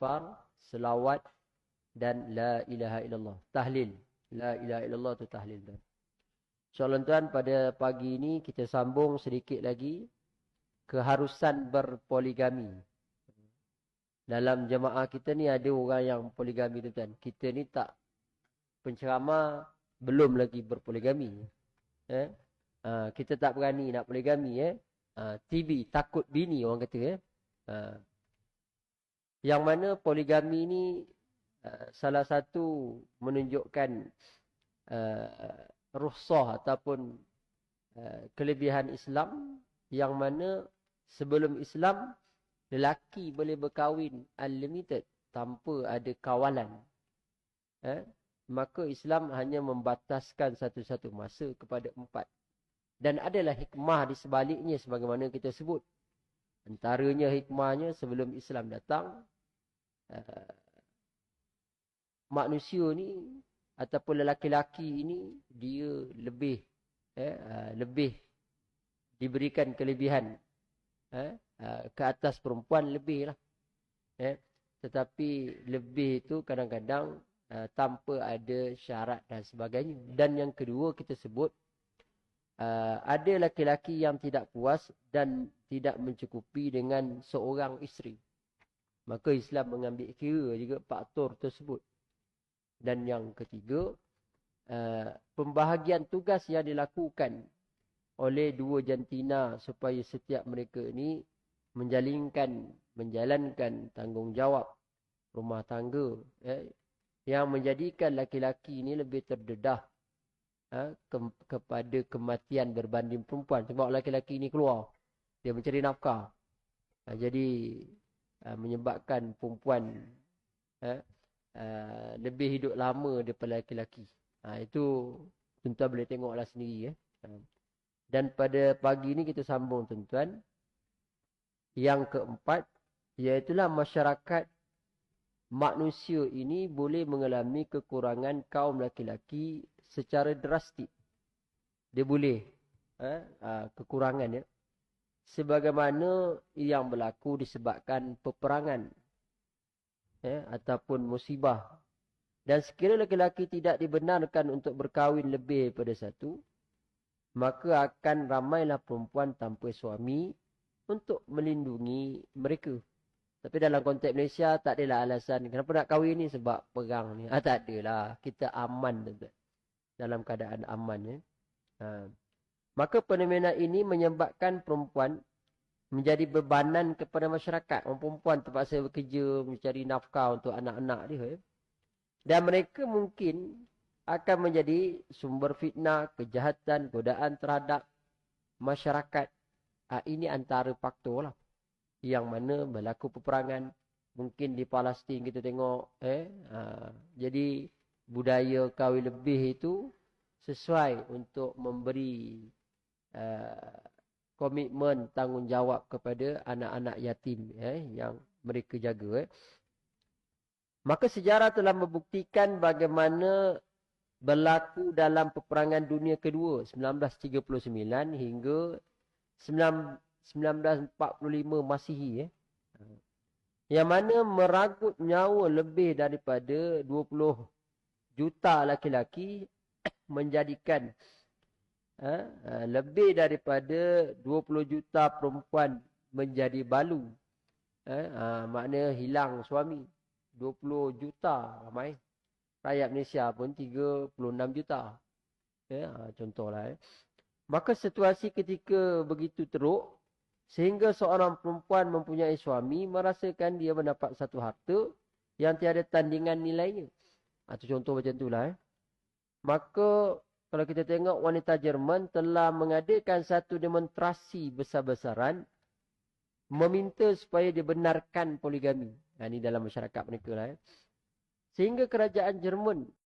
istighfar, selawat dan la ilaha illallah. Tahlil. La ilaha illallah tu tahlil tuan. InsyaAllah tuan, pada pagi ini kita sambung sedikit lagi keharusan berpoligami. Dalam jemaah kita ni ada orang yang poligami tu tuan. Kita ni tak, penceramah belum lagi berpoligami. Kita tak berani nak poligami. TB, takut bini orang kata. Yang mana poligami ni salah satu menunjukkan rukhsah ataupun kelebihan Islam, yang mana sebelum Islam lelaki boleh berkahwin unlimited tanpa ada kawalan. Maka Islam hanya membataskan satu-satu masa kepada 4. Dan adalah hikmah di sebaliknya sebagaimana kita sebut. Antaranya hikmahnya sebelum Islam datang, manusia ni ataupun lelaki-lelaki ini dia lebih diberikan kelebihan ke atas perempuan lebih lah. Tetapi lebih itu kadang-kadang tanpa ada syarat dan sebagainya. Dan yang kedua kita sebut, ada lelaki-lelaki yang tidak puas dan tidak mencukupi dengan seorang isteri. Maka Islam mengambil kira juga faktor tersebut. Dan yang ketiga, pembahagian tugas yang dilakukan oleh dua jantina supaya setiap mereka ini menjalankan tanggungjawab rumah tangga, yang menjadikan laki-laki ini lebih terdedah kepada kematian berbanding perempuan. Sebab laki-laki ini keluar, dia mencari nafkah. Jadi menyebabkan perempuan lebih hidup lama daripada laki-laki. Itu tuan-tuan boleh tengoklah sendiri. Dan pada pagi ini kita sambung tuan-tuan. Yang keempat, iaitulah masyarakat manusia ini boleh mengalami kekurangan kaum laki-laki secara drastik. Dia boleh kekurangan ya. Sebagaimana yang berlaku disebabkan peperangan ataupun musibah. Dan sekiranya lelaki tidak dibenarkan untuk berkahwin lebih daripada satu, maka akan ramailah perempuan tanpa suami untuk melindungi mereka. Tapi dalam konteks Malaysia tak adalah alasan kenapa nak kahwin ni sebab perang ni. Tak adalah. Kita aman tuan-tuan. Dalam keadaan aman. Maka fenomena ini menyebabkan perempuan menjadi bebanan kepada masyarakat. Orang perempuan terpaksa bekerja, mencari nafkah untuk anak-anak dia. Dan mereka mungkin akan menjadi sumber fitnah, kejahatan, godaan terhadap masyarakat. Ini antara faktor lah. Yang mana berlaku peperangan. Mungkin di Palestin kita tengok. Jadi budaya kahwin lebih itu sesuai untuk memberi komitmen tanggungjawab kepada anak-anak yatim yang mereka jaga. Maka sejarah telah membuktikan bagaimana berlaku dalam peperangan dunia kedua 1939 hingga 1945 Masihi. Yang mana meragut nyawa lebih daripada 20 juta laki-laki, menjadikan lebih daripada 20 juta perempuan menjadi balu. Maknanya hilang suami. 20 juta ramai. Rakyat Malaysia pun 36 juta. Contohlah. Maka situasi ketika begitu teruk, sehingga seorang perempuan mempunyai suami merasakan dia mendapat satu harta yang tiada tandingan nilainya. Itu contoh macam itulah. Maka kalau kita tengok wanita Jerman telah mengadakan satu demonstrasi besar-besaran meminta supaya dibenarkan poligami. Ini dalam masyarakat mereka lah. Sehingga kerajaan Jerman